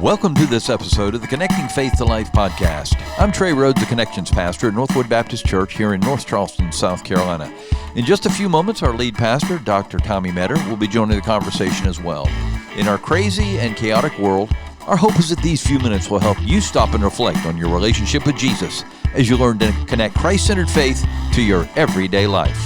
Welcome to this episode of the Connecting Faith to Life podcast. I'm Trey Rhodes, the Connections Pastor at Northwood Baptist Church here in North Charleston, South Carolina. In just a few moments, our lead pastor, Dr. Tommy Metter, will be joining the conversation as well. In our crazy and chaotic world, our hope is that these few minutes will help you stop and reflect on your relationship with Jesus as you learn to connect Christ-centered faith to your everyday life.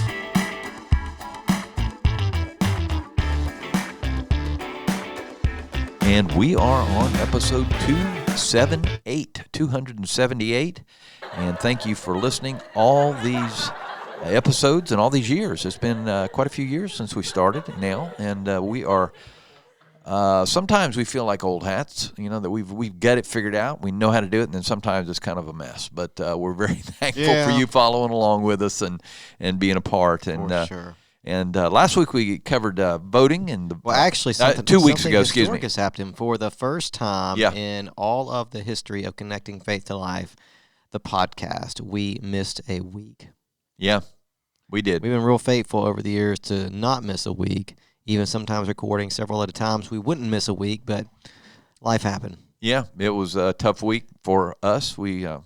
And we are on episode 278. And thank you for listening all these episodes and all these years. It's been quite a few years since we started now. And we are, sometimes we feel like old hats, you know, that we've got it figured out. We know how to do it. And then sometimes it's kind of a mess. But we're very thankful for you following along with us and being a part. And, for sure. And last week we covered voting, and 2 weeks ago, excuse me, has happened for the first time in all of the history of Connecting Faith to Life, the podcast. We missed a week. Yeah, we did. We've been real faithful over the years to not miss a week. Even sometimes recording several at a time, we wouldn't miss a week, but life happened. Yeah, it was a tough week for us. Not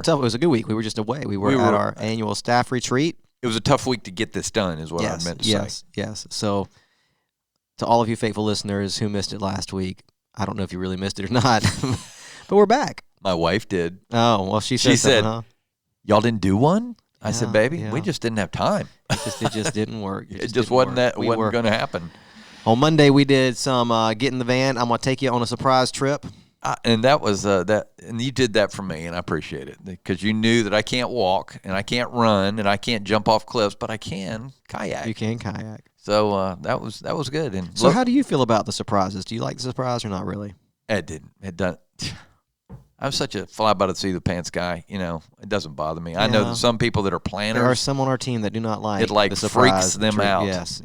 tough. It was a good week. We were just away. We were at our annual staff retreat. It was a tough week to get this done, is what I meant to say. Yes. So, to all of you faithful listeners who missed it last week, I don't know if you really missed it or not, but we're back. My wife did. Oh, well, she said, y'all didn't do one? I said, baby, we just didn't have time. It just didn't work. It just wasn't going to happen. On Monday, we did some get in the van. I'm going to take you on a surprise trip. And that was and you did that for me, and I appreciate it because you knew that I can't walk and I can't run and I can't jump off cliffs, but I can kayak. You can kayak. So that was good. And so, how do you feel about the surprises? Do you like the surprise or not really? It didn't. It doesn't. I'm such a fly by the seat of the pants guy. You know, it doesn't bother me. I know that some people that are planners. There are some on our team that do not like it. The surprise freaks them out. Yes.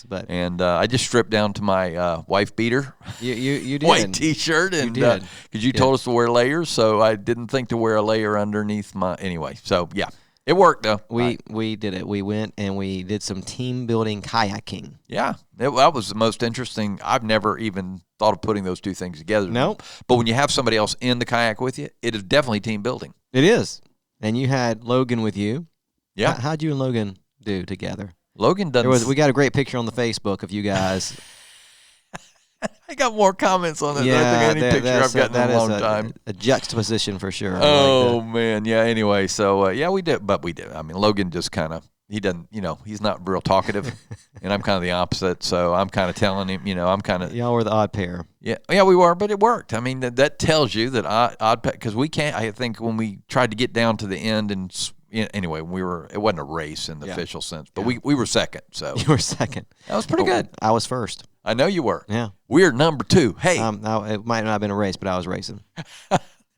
But I just stripped down to my wife beater. You did. White T-shirt, and because you told us to wear layers, so I didn't think to wear a layer underneath my. Anyway, so yeah. It worked, though. We did it. We went and we did some team-building kayaking. Yeah, that was the most interesting. I've never even thought of putting those two things together. Nope. But when you have somebody else in the kayak with you, it is definitely team building. It is. And you had Logan with you. Yeah. How'd you and Logan do together? Logan doesn't. We got a great picture on the Facebook of you guys. I got more comments on that than I think any picture I've gotten in a long time. A juxtaposition for sure. Oh, man. Yeah, anyway. So, we did. But we did. I mean, Logan just kind of, he doesn't, he's not real talkative. And I'm kind of the opposite. So I'm kind of telling him, I'm kind of. Y'all were the odd pair. Yeah, we were. But it worked. I mean, that tells you that odd pair. Because we can't, I think when we tried to get down to the end and. Anyway, it wasn't a race in the official sense, but we were second. So you were second. That was pretty good. I was first. I know you were. Yeah. We're number 2. Hey. It might not have been a race, but I was racing.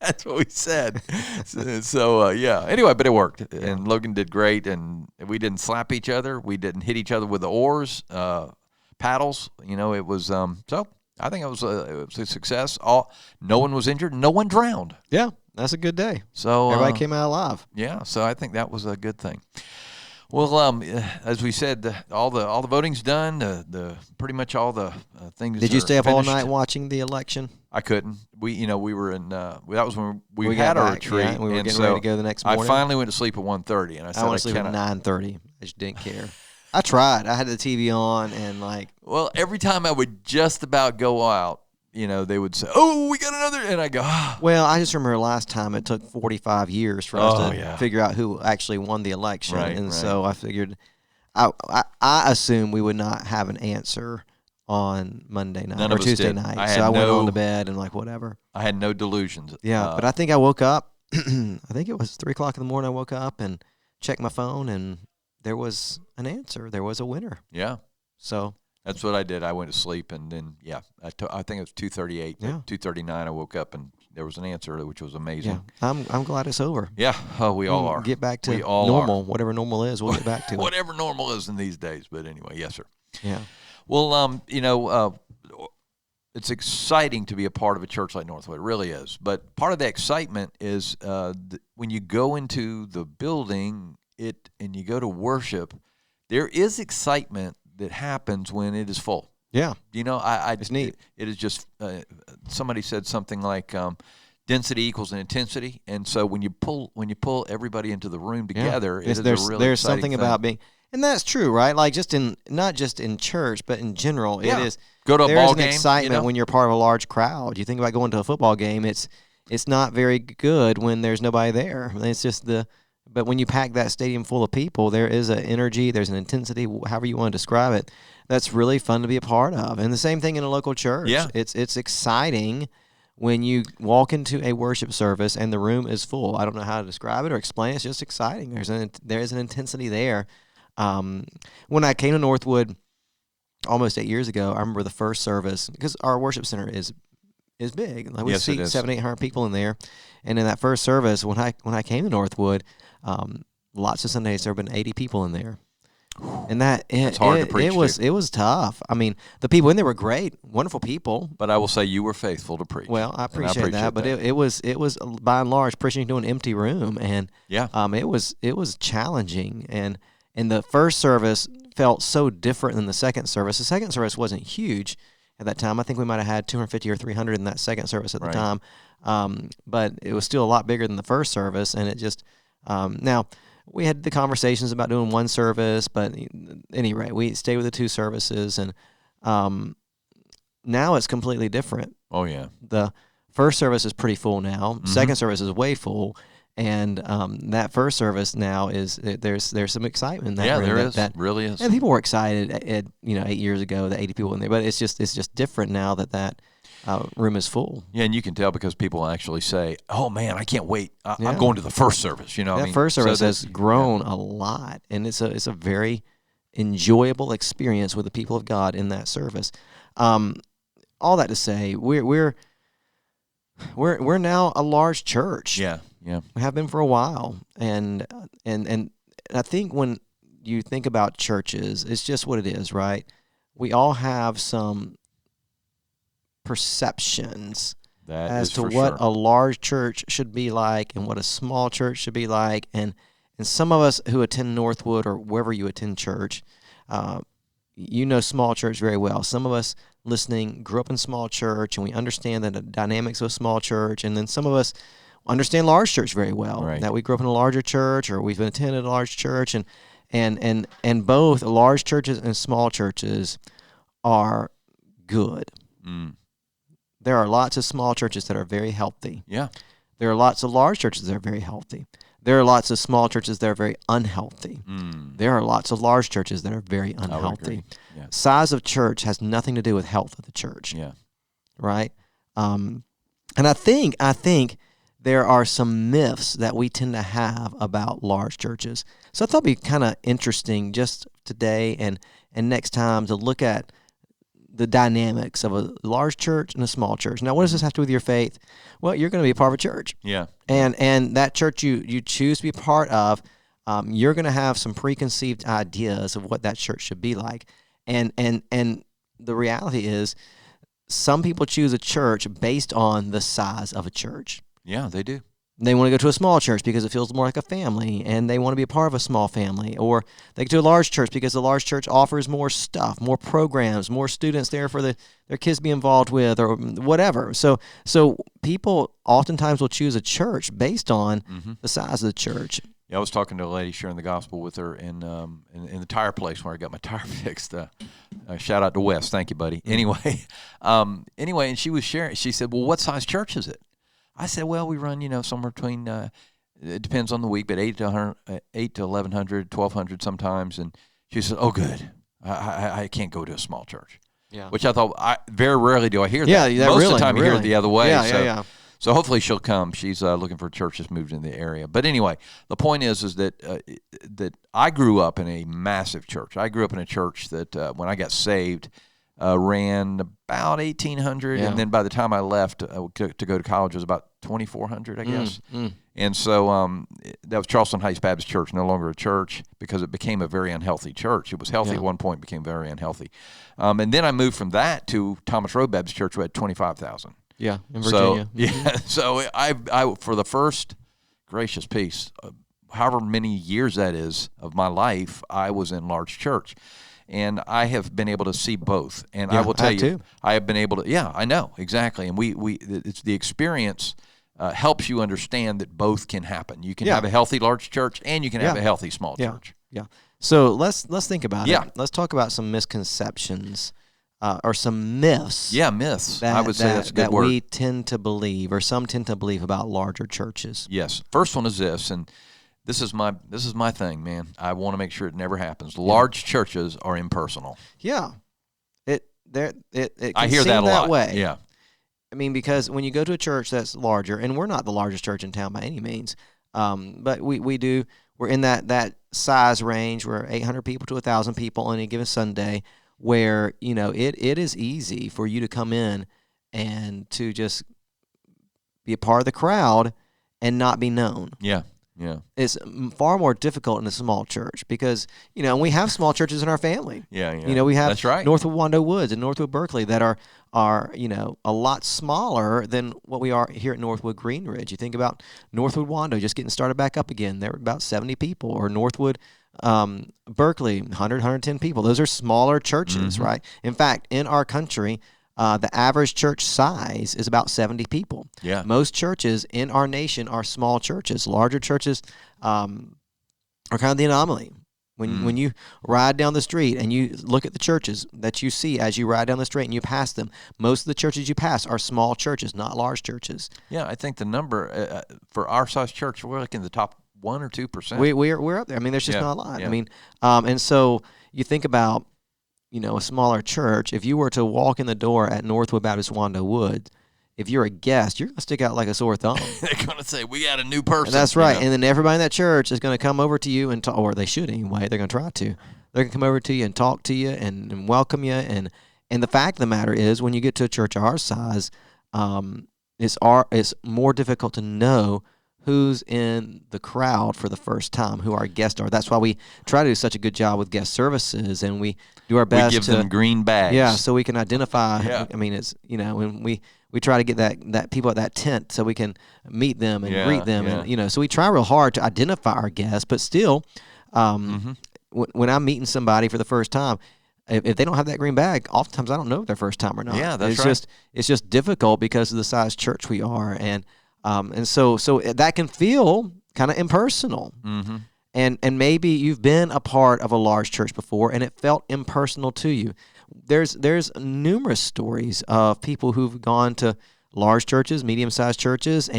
That's what we said. So Anyway, but it worked, and Logan did great, and we didn't slap each other. We didn't hit each other with the oars, paddles. It was so. I think it was a success. No one was injured. No one drowned. Yeah. That's a good day. So everybody came out alive. Yeah, so I think that was a good thing. Well, as we said, all the voting's done. The pretty much all the things. Did you stay up finished. all night watching the election? I couldn't. We were in. That was when we had our retreat. Yeah, we were getting ready to go the next morning. I finally went to sleep at 1:30, and I said I went to sleep at 9:30. I just didn't care. I tried. I had the TV on and Well, every time I would just about go out. They would say, "Oh, we got another," and I go, "Ah." Well, I just remember last time it took 45 years for us to figure out who actually won the election, so I figured, I assumed we would not have an answer on Monday night or Tuesday night, so I went on to bed and whatever. I had no delusions. Yeah, but I think I woke up. I think it was 3 o'clock in the morning. I woke up and checked my phone, and there was an answer. There was a winner. Yeah. So. That's what I did. I went to sleep, and then, I think it was 2:38. Yeah. 2:39, I woke up, and there was an answer, which was amazing. Yeah. I'm glad it's over. Yeah. Oh, we all are. Get back to normal. Whatever normal is, we'll get back to it. Whatever normal is in these days. But anyway, yes, sir. Yeah. Well, it's exciting to be a part of a church like Northwood. It really is. But part of the excitement is when you go into the building and you go to worship, there is excitement that happens when it is full. Yeah. It's neat. It is just, somebody said something like, density equals intensity, and so when you pull everybody into the room together, there's something about being, and that's true, right? Like not just in church, but in general, it is. Go to a ball game. There's an excitement when you're part of a large crowd. You think about going to a football game. It's not very good when there's nobody there. It's just but when you pack that stadium full of people, there is an energy, there's an intensity, however you want to describe it. That's really fun to be a part of. And the same thing in a local church. Yeah. It's exciting when you walk into a worship service and the room is full. I don't know how to describe it or explain it. It's just exciting. There is an intensity there. When I came to Northwood almost 8 years ago, I remember the first service, because our worship center is big. Like we seat 700-800 people in there. And in that first service, when I came to Northwood, lots of Sundays there have been 80 people in there. And it's hard to preach. It was tough. I mean, the people in there were great, wonderful people. But I will say you were faithful to preach. Well, I appreciate that. But it was by and large preaching to an empty room, and it was challenging. And the first service felt so different than the second service. The second service wasn't huge at that time. I think we might have had 250 or 300 in that second service at the time. But it was still a lot bigger than the first service, and it just now. We had the conversations about doing one service, but at any rate, we stayed with the two services, and now it's completely different. Oh, yeah. The first service is pretty full now. Mm-hmm. Second service is way full, and that first service now there's some excitement in that room. There is. That really is. And people were excited 8 years ago, the 80 people in there, but it's just different now that room is full. Yeah, and you can tell because people actually say, "Oh man, I can't wait! I'm going to the first service." That first service has grown a lot, and it's a very enjoyable experience with the people of God in that service. All that to say, we're now a large church. Yeah. We have been for a while, and I think when you think about churches, it's just what it is, right? We all have some perceptions as to what a large church should be like and what a small church should be like, and some of us who attend Northwood or wherever you attend church, small church very well. Some of us listening grew up in small church, and we understand the dynamics of a small church, and then some of us understand large church very well, that we grew up in a larger church or we've attended a large church, and both large churches and small churches are good. There are lots of small churches that are very healthy. Yeah. There are lots of large churches that are very healthy. There are lots of small churches that are very unhealthy. There are lots of large churches that are very unhealthy. Yeah. Size of church has nothing to do with health of the church. Yeah. Right? And I think there are some myths that we tend to have about large churches. So I thought it'd be kind of interesting just today and next time to look at the dynamics of a large church and a small church. Now, what does this have to do with your faith? Well, you're going to be a part of a church. Yeah. And that church you choose to be a part of, you're going to have some preconceived ideas of what that church should be like. And the reality is some people choose a church based on the size of a church. Yeah, they do. They want to go to a small church because it feels more like a family, and they want to be a part of a small family. Or they go to a large church because the large church offers more stuff, more programs, more students there for their kids to be involved with, or whatever. So people oftentimes will choose a church based on the size of the church. Yeah, I was talking to a lady sharing the gospel with her in the tire place where I got my tire fixed. Shout out to Wes, thank you, buddy. Anyway, and she was sharing. She said, "Well, what size church is it?" I said, well, we run, somewhere between, it depends on the week, but 8 to 1,100, 1,200 sometimes. And she said, oh, good. I can't go to a small church. Yeah. Which I thought, very rarely do I hear that. Yeah, Most of the time you hear it the other way. Yeah. So hopefully she'll come. She's looking for a church that's moved in the area. But anyway, the point is that that I grew up in a massive church. I grew up in a church that when I got saved, ran about 1,800, and then by the time I left to go to college, it was about 2,400, I guess. And so that was Charleston Heights Baptist Church, no longer a church because it became a very unhealthy church. It was healthy at one point, became very unhealthy. And then I moved from that to Thomas Road Baptist Church, who had 25,000. Yeah, in Virginia. So I for the first, gracious piece, however many years that is of my life, I was in large church. And I have been able to see both. And I will tell you, too. I have been able to, I know, exactly. And it's the experience helps you understand that both can happen. You can have a healthy large church and you can have a healthy small church. Yeah. So let's think about it. Let's talk about some misconceptions or some myths. Yeah, myths. I would say that's a good word. That we tend to believe, or some tend to believe, about larger churches. Yes. First one is this, and this is my thing, man. I want to make sure it never happens. Large churches are impersonal. Yeah. It can I hear seem that a lot. way. Yeah. I mean, because when you go to a church that's larger, and we're not the largest church in town by any means, but we're in that size range. We're 800 people to 1,000 people on any given Sunday, where it is easy for you to come in and to just be a part of the crowd and not be known. Yeah. Yeah. It's far more difficult in a small church because, we have small churches in our family. Yeah. We have That's right. Northwood Wando Woods and Northwood Berkeley that are a lot smaller than what we are here at Northwood Green Ridge. You think about Northwood Wando just getting started back up again. There were about 70 people. Or Northwood Berkeley, 110 people. Those are smaller churches, right? In fact, in our country, the average church size is about 70 people. Yeah. Most churches in our nation are small churches. Larger churches are kind of the anomaly. When you ride down the street and you look at the churches that you see as you ride down the street and you pass them, most of the churches you pass are small churches, not large churches. Yeah, I think the number for our size church, we're like in the top 1 or 2%. We're up there. I mean, there's just not a lot. Yeah. I mean, and so you think about a smaller church. If you were to walk in the door at Northwood Baptist Wando Woods, if you're a guest, you're going to stick out like a sore thumb. They're going to say, we got a new person. And that's right. And then everybody in that church is going to come over to you and talk, or they should anyway. They're going to try to. They're going to come over to you and talk to you and welcome you. And the fact of the matter is, when you get to a church our size, it's more difficult to know who's in the crowd for the first time, who our guests are. That's why we try to do such a good job with guest services, and we do our best. We give them green bags. Yeah, so we can identify. Yeah. I mean, it's when we try to get that people at that tent so we can meet them and greet them, and so we try real hard to identify our guests. But still, when I'm meeting somebody for the first time, if they don't have that green bag, oftentimes I don't know if they're first time or not. Yeah, that's right. It's just difficult because of the size church we are, and so that can feel kind of impersonal. Mm-hmm. And maybe you've been a part of a large church before and it felt impersonal to you. There's numerous stories of people who've gone to large churches, medium-sized churches,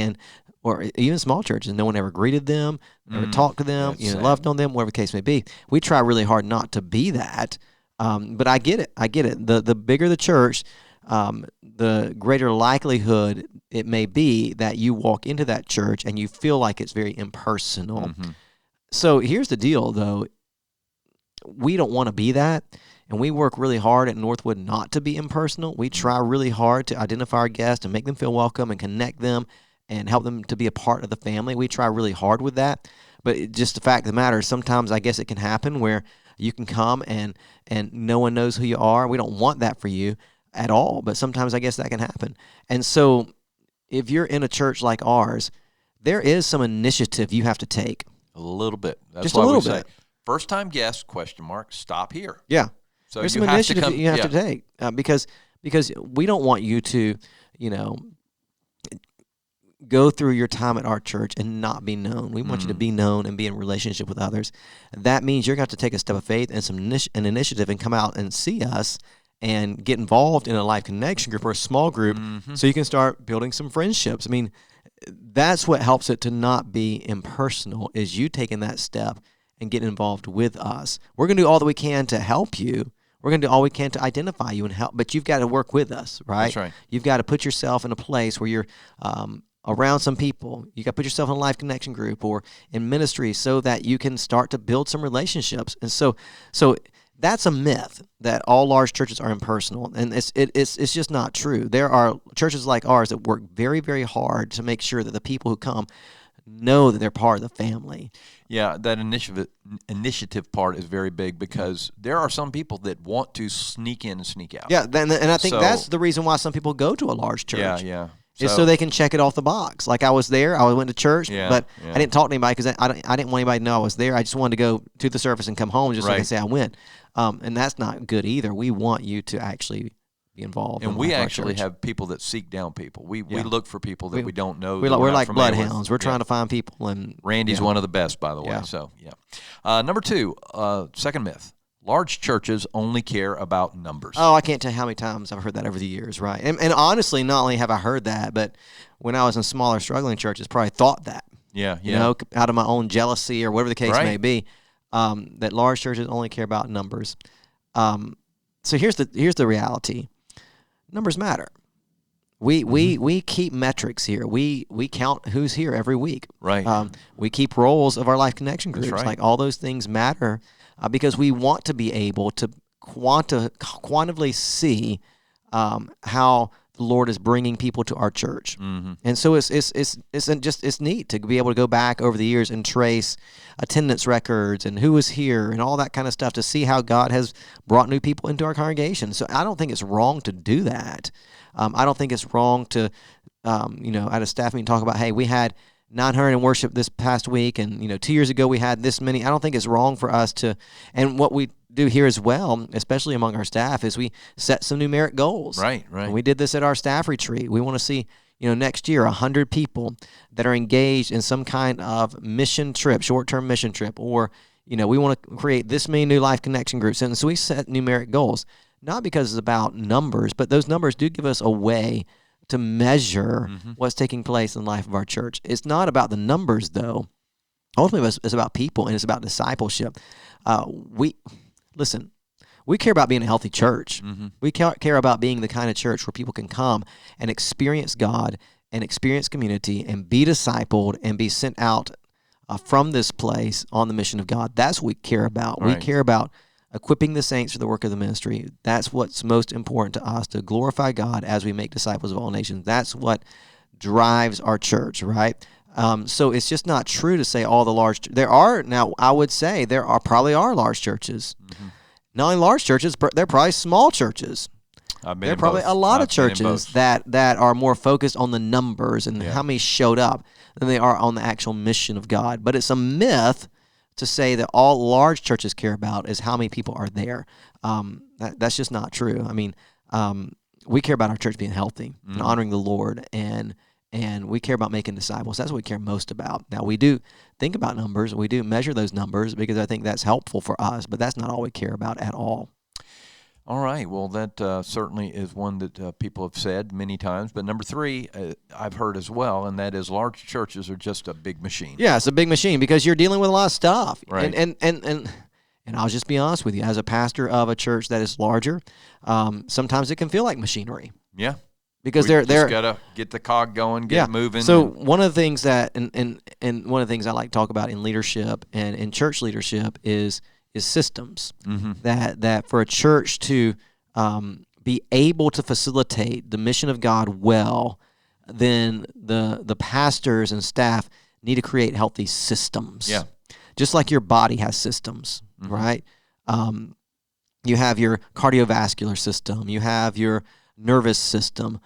or even small churches. No one ever greeted them, never talked to them, loved on them, whatever the case may be. We try really hard not to be that, but I get it. The bigger the church, the greater likelihood it may be that you walk into that church and you feel like it's very impersonal. Mm-hmm. So here's the deal, though. We don't want to be that, and we work really hard at Northwood not to be impersonal. We try really hard to identify our guests and make them feel welcome and connect them and help them to be a part of the family. We try really hard with that, but just the fact of the matter is sometimes I guess it can happen where you can come and no one knows who you are. We don't want that for you at all, but sometimes I guess that can happen. And so if you're in a church like ours, there is some initiative you have to take. A little bit. That's just why a little we bit. Say, first time guest, ? Stop here. Yeah. So there's some initiative you have to take because we don't want you to, go through your time at our church and not be known. We want you to be known and be in relationship with others. That means you're going to have to take a step of faith and an initiative and come out and see us and get involved in a life connection group or a small group so you can start building some friendships. I mean, that's what helps it to not be impersonal, is you taking that step and getting involved with us. We're going to do all that we can to help you. We're going to do all we can to identify you and help, but you've got to work with us, right? That's right. You've got to put yourself in a place where you're around some people. You got to put yourself in a life connection group or in ministry so that you can start to build some relationships. And so that's a myth that all large churches are impersonal, and it's just not true. There are churches like ours that work very, very hard to make sure that the people who come know that they're part of the family. Yeah, that initiative part is very big because there are some people that want to sneak in and sneak out. Yeah, and I think that's the reason why some people go to a large church. Yeah. Is so they can check it off the box. Like I was there, I went to church, but I didn't talk to anybody because I didn't want anybody to know I was there. I just wanted to go to the service and come home just so I can say I went. And that's not good either. We want you to actually be involved. And we actually have people that seek down people. We look for people that we don't know. We're like bloodhounds. We're trying to find people. And Randy's one of the best, by the way. So, number 2, second myth. Large churches only care about numbers. Oh, I can't tell you how many times I've heard that over the years, right? And honestly, not only have I heard that, but when I was in smaller, struggling churches, probably thought that. Yeah. You know, out of my own jealousy or whatever the case may be, that large churches only care about numbers. So here's the reality. Numbers matter. We keep metrics here. We count who's here every week. Right. We keep rolls of our Life Connection groups. Right. Like all those things matter. Because we want to be able to quantitatively see how the Lord is bringing people to our church, and so it's neat to be able to go back over the years and trace attendance records and who was here and all that kind of stuff to see how God has brought new people into our congregation. So I don't think it's wrong to do that. I don't think it's wrong to at a staff meeting talk about, hey, we had 900 in worship this past week, and 2 years ago we had this many. I don't think it's wrong for us to, and what we do here as well, especially among our staff, is we set some numeric goals. Right. And we did this at our staff retreat. We want to see, next year 100 people that are engaged in some kind of mission trip, short-term mission trip, or we want to create this many new Life Connection groups, and so we set numeric goals, not because it's about numbers, but those numbers do give us a way to measure what's taking place in the life of our church. It's not about the numbers, though. Ultimately, it's about people, and it's about discipleship. We care about being a healthy church. We care about being the kind of church where people can come and experience God and experience community and be discipled and be sent out from this place on the mission of God. That's what we care about. Right. We care about equipping the saints for the work of the ministry. That's what's most important to us, to glorify God as we make disciples of all nations. That's what drives our church, right? So it's just not true to say all the large. I would say there probably are large churches. Not only large churches, but they're probably small churches. There are probably a lot of churches that are more focused on the numbers and how many showed up than they are on the actual mission of God. But it's a myth to say that all large churches care about is how many people are there. That's just not true. I mean, we care about our church being healthy and honoring the Lord, and we care about making disciples. That's what we care most about. Now, we do think about numbers. We do measure those numbers because I think that's helpful for us, but that's not all we care about at all. All right. Well, that certainly is one that people have said many times. But number 3, I've heard as well, and that is large churches are just a big machine. Yeah, it's a big machine because you're dealing with a lot of stuff. Right. And I'll just be honest with you. As a pastor of a church that is larger, sometimes it can feel like machinery. Yeah. Because they're they're got to get the cog going, get it moving. So one of the things that and one of the things I like to talk about in leadership and in church leadership is systems. That for a church to be able to facilitate the mission of God well, then the pastors and staff need to create healthy systems. Yeah. Just like your body has systems, right? You have your cardiovascular system. You have your nervous system.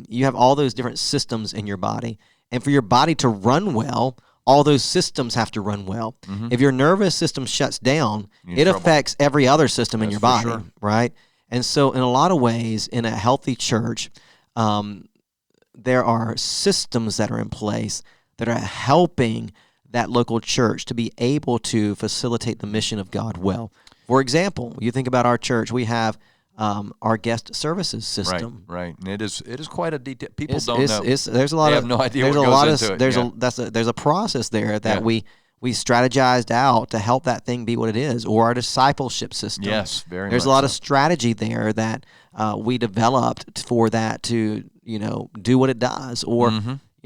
You have all those different systems in your body. And for your body to run well, all those systems have to run well. If your nervous system shuts down, it affects every other system in your body, right? And so in a lot of ways, in a healthy church, there are systems that are in place that are helping that local church to be able to facilitate the mission of God well. For example, you think about our church, we have our guest services system. Right. And it is quite a detail. People don't know. There's a lot they of have no idea there's what a lot goes of into it. There's a process there that we strategized out to help that thing be what it is, or our discipleship system. Yes, very. There's much a lot so. of strategy there that we developed for that to do what it does, or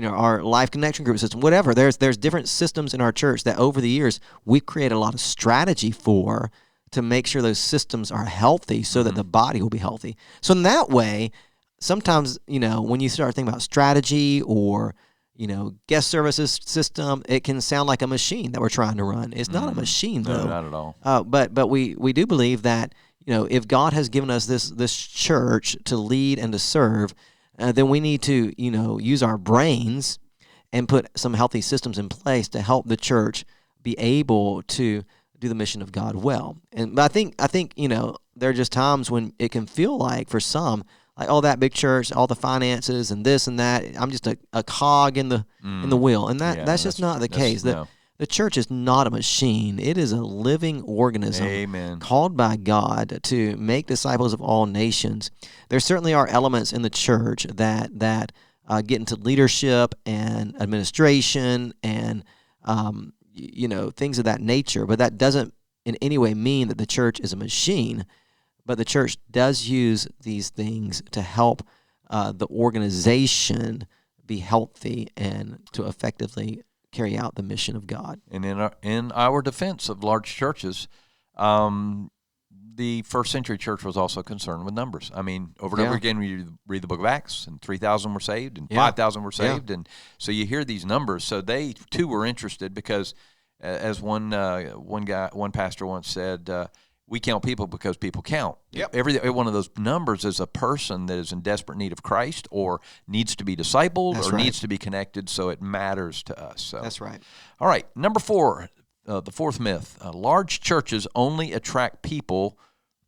our Life Connection group system, whatever. There's different systems in our church that over the years we've created a lot of strategy for, to make sure those systems are healthy so that the body will be healthy. So in that way, sometimes, when you start thinking about strategy or, guest services system, it can sound like a machine that we're trying to run. It's not a machine, though. No, not at all. But we do believe that, if God has given us this church to lead and to serve, then we need to, use our brains and put some healthy systems in place to help the church be able to do the mission of God well. But I think there are just times when it can feel like, for some, like, oh, that big church, all the finances and this and that, I'm just a cog in the wheel, and that's just not the case. The church is not a machine. It is a living organism. Amen. Called by God to make disciples of all nations. There certainly are elements in the church that get into leadership and administration and things of that nature, but that doesn't in any way mean that the church is a machine. But the church does use these things to help the organization be healthy and to effectively carry out the mission of God. And in our defense of large churches, the first century church was also concerned with numbers. I mean, over and over again, we read the book of Acts, and 3,000 were saved, and 5,000 were saved, and so you hear these numbers. So they too were interested because, as one pastor once said, we count people because people count. Yep. Every one of those numbers is a person that is in desperate need of Christ or needs to be discipled needs to be connected, so it matters to us. So. That's right. All right, number 4, the fourth myth, large churches only attract people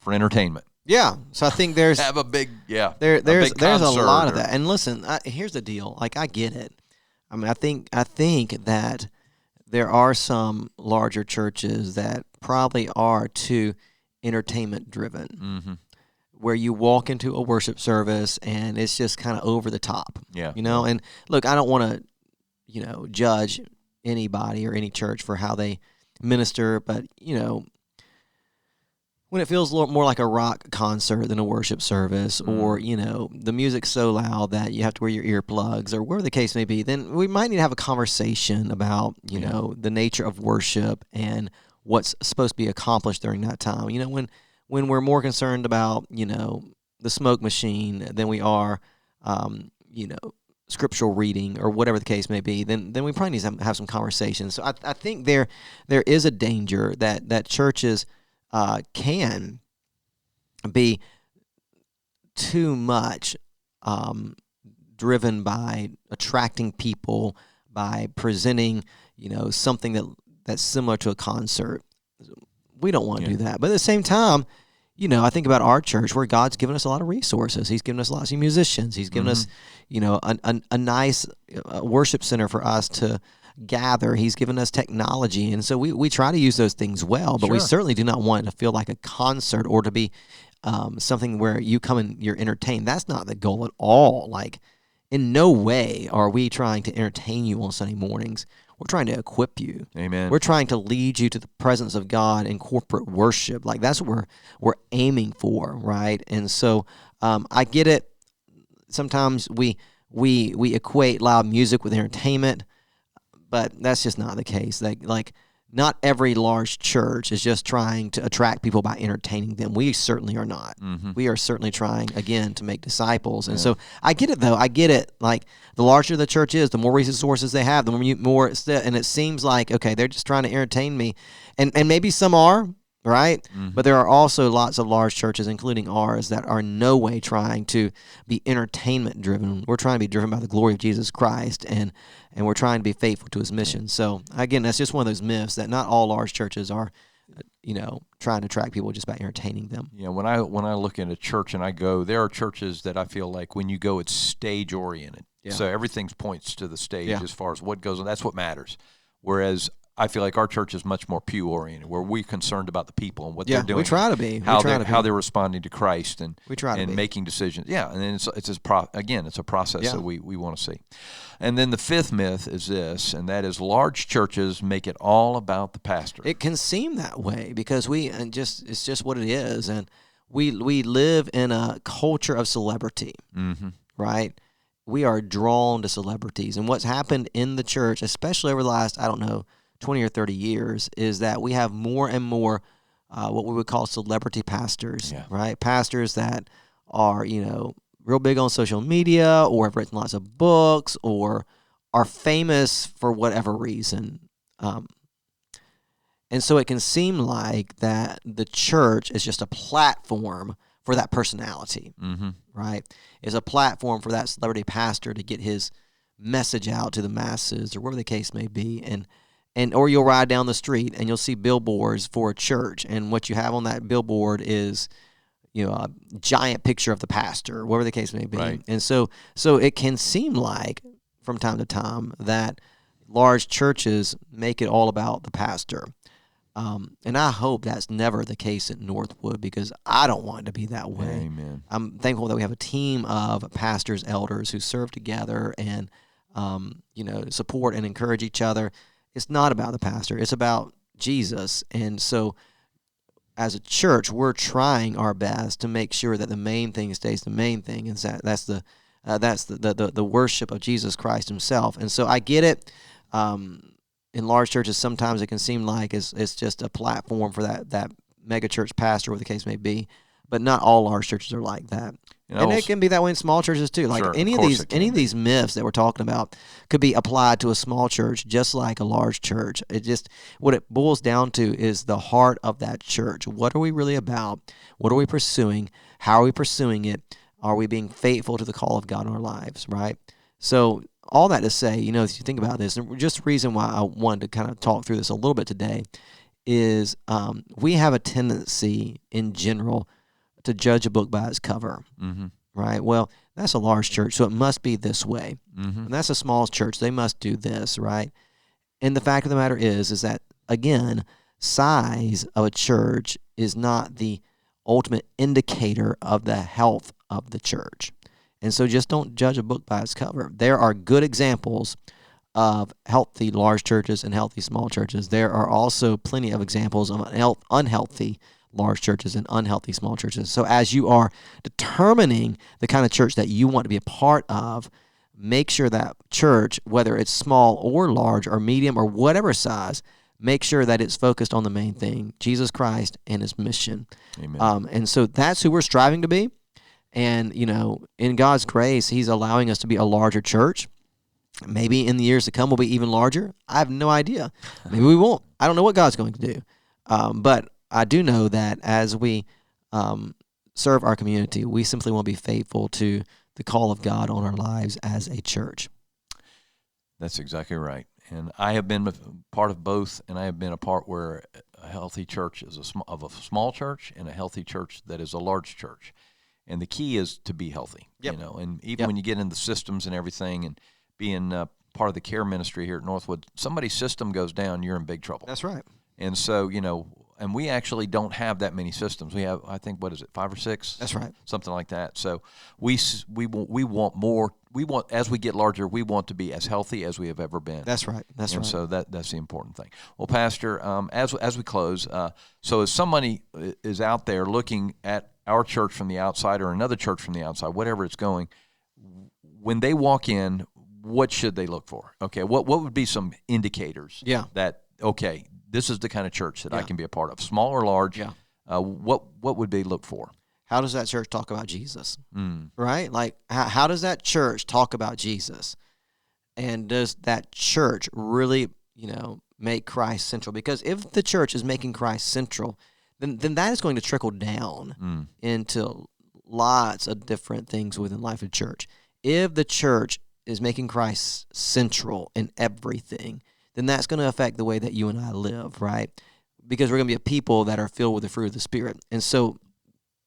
for entertainment. Yeah, so I think there's have a big there's a lot of that. And listen, here's the deal. Like, I get it. I mean, I think that there are some larger churches that probably are too entertainment driven, where you walk into a worship service and it's just kind of over the top. Yeah. And look, I don't want to, judge anybody or any church for how they minister, but when it feels a little more like a rock concert than a worship service, or the music's so loud that you have to wear your earplugs, or whatever the case may be, then we might need to have a conversation about the nature of worship and what's supposed to be accomplished during that time. When we're more concerned about the smoke machine than we are scriptural reading or whatever the case may be, then we probably need to have some conversations. So I think there is a danger that churches can be too much driven by attracting people, by presenting something that's similar to a concert. We don't want to do that. But at the same time, I think about our church, where God's given us a lot of resources. He's given us lots of musicians. He's given us, a nice worship center for us to gather. He's given us technology. And so we try to use those things well, but we certainly do not want it to feel like a concert or to be something where you come and you're entertained. That's not the goal at all. Like, in no way are we trying to entertain you on Sunday mornings. We're trying to equip you. Amen. We're trying to lead you to the presence of God in corporate worship. Like, that's what we're aiming for, right? And so I get it. Sometimes we equate loud music with entertainment, but that's just not the case. Like not every large church is just trying to attract people by entertaining them. We certainly are not. We are certainly trying, again, to make disciples. And so I get it, though. I get it. Like, the larger the church is, the more resources they have, the more and it seems like, okay, they're just trying to entertain me. And maybe some are, right? But there are also lots of large churches, including ours, that are in no way trying to be entertainment driven. We're trying to be driven by the glory of Jesus Christ, and we're trying to be faithful to his mission. So again, that's just one of those myths that not all large churches are, trying to attract people just by entertaining them. Yeah, when I look at a church and I go, there are churches that I feel like when you go, it's stage oriented. Yeah. So everything points to the stage as far as what goes on. That's what matters. Whereas I feel like our church is much more pew oriented, where we're concerned about the people and what they're doing. We try to be. How they're responding to Christ and making decisions. Yeah, and then it's a process that we want to see. And then the fifth myth is this, and that is large churches make it all about the pastor. It can seem that way because it's just what it is, and we live in a culture of celebrity, right? We are drawn to celebrities, and what's happened in the church, especially over the last 20 or 30 years, is that we have more and more what we would call celebrity pastors, right? Pastors that are, real big on social media, or have written lots of books, or are famous for whatever reason. And so it can seem like that the church is just a platform for that personality, right? It's a platform for that celebrity pastor to get his message out to the masses or whatever the case may be. And or you'll ride down the street and you'll see billboards for a church, and what you have on that billboard is, a giant picture of the pastor, whatever the case may be. Right. And so it can seem like from time to time that large churches make it all about the pastor. And I hope that's never the case at Northwood, because I don't want it to be that way. Amen. I'm thankful that we have a team of pastors, elders who serve together and, support and encourage each other. It's not about the pastor. It's about Jesus. And so as a church, we're trying our best to make sure that the main thing stays the main thing. And that's the worship of Jesus Christ himself. And so I get it. In large churches, sometimes it can seem like it's just a platform for that mega church pastor, whatever the case may be. But not all large churches are like that. And it can be that way in small churches too. Like sure, any of these myths that we're talking about could be applied to a small church just like a large church. What it boils down to is the heart of that church. What are we really about? What are we pursuing? How are we pursuing it? Are we being faithful to the call of God in our lives, right? So all that to say, if you think about this, and just the reason why I wanted to kind of talk through this a little bit today is we have a tendency in general to judge a book by its cover, right? Well, that's a large church, so it must be this way. And that's a small church. They must do this, right? And the fact of the matter is that, again, size of a church is not the ultimate indicator of the health of the church. And so just don't judge a book by its cover. There are good examples of healthy large churches and healthy small churches. There are also plenty of examples of unhealthy large churches and unhealthy small churches. So as you are determining the kind of church that you want to be a part of, make sure that church, whether it's small or large or medium or whatever size, make sure that it's focused on the main thing, Jesus Christ and his mission. Amen. And so that's who we're striving to be. And, in God's grace, he's allowing us to be a larger church. Maybe in the years to come we'll be even larger. I have no idea. Maybe we won't. I don't know what God's going to do. But I do know that as we serve our community, we simply want to be faithful to the call of God on our lives as a church. That's exactly right. And I have been a part of both, and I have been a part where a healthy church is of a small church and a healthy church that is a large church. And the key is to be healthy, and even when you get into systems and everything and being part of the care ministry here at Northwood, somebody's system goes down, you're in big trouble. That's right. And so, and we actually don't have that many systems. We have, I think, 5 or 6? That's right. Something like that. So we want more. We want, as we get larger, we want to be as healthy as we have ever been. That's right. That's right. And so that's the important thing. Well, Pastor, as we close, so as somebody is out there looking at our church from the outside or another church from the outside, whatever it's going, when they walk in, what should they look for? Okay, what would be some indicators that, okay, this is the kind of church that I can be a part of, small or large? Yeah. What would they look for? How does that church talk about Jesus? Right? Like, how does that church talk about Jesus? And does that church really, make Christ central? Because if the church is making Christ central, then that is going to trickle down into lots of different things within life of the church. If the church is making Christ central in everything, then that's going to affect the way that you and I live, right? Because we're going to be a people that are filled with the fruit of the Spirit. And so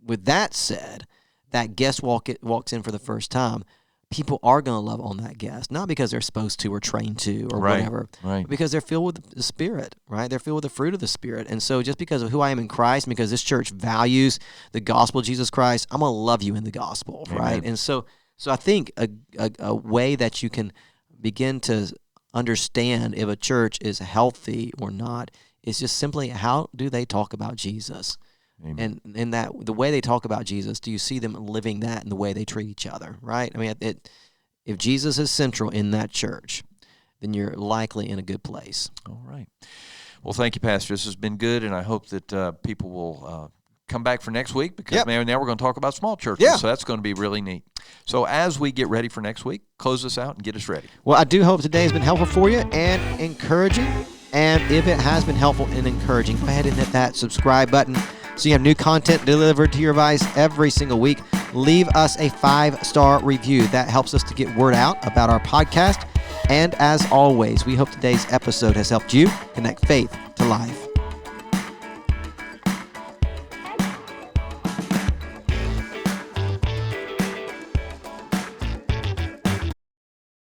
with that said, that guest walks in for the first time, people are going to love on that guest, not because they're supposed to or trained to or whatever, but because they're filled with the Spirit, right? They're filled with the fruit of the Spirit. And so just because of who I am in Christ, because this church values the gospel of Jesus Christ, I'm going to love you in the gospel, right? And so I think a way that you can begin to understand if a church is healthy or not is just simply, how do they talk about Jesus? Amen. And in that, the way they talk about Jesus, do you see them living that in the way they treat each other, right? I mean, if Jesus is central in that church, then you're likely in a good place. All right. Well, thank you, Pastor. This has been good, and I hope that people will come back for next week, because now we're going to talk about small churches, so that's going to be really neat. So as we get ready for next week, close us out and get us ready. Well, I do hope today has been helpful for you and encouraging. And if it has been helpful and encouraging, go ahead and hit that subscribe button. so you have new content delivered to your device every single week. Leave us a 5-star review. That helps us to get word out about our podcast. And as always, we hope today's episode has helped you connect faith to life.